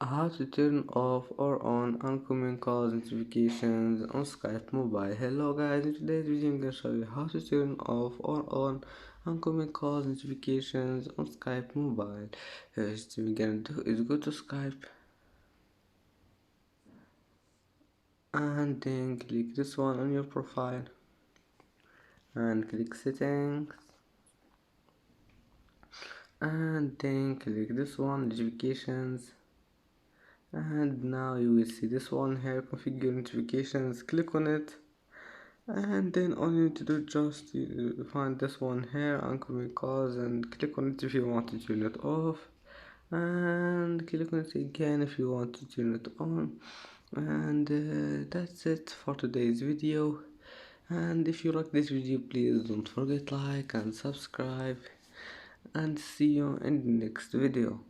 How to turn off or on incoming calls notifications on Skype mobile. Hello guys, in today's video I'm going to show you how to turn off or on incoming calls notifications on Skype mobile. First thing we're going to do is go to Skype and then click this one on your profile and click settings and then click this one notifications. And now you will see this one here, configure notifications. Click on it, and then all you need to do just find this one here, incoming calls, and click on it if you want to turn it off, and click on it again if you want to turn it on. And that's it for today's video. And if you like this video, please don't forget like and subscribe, and see you in the next video.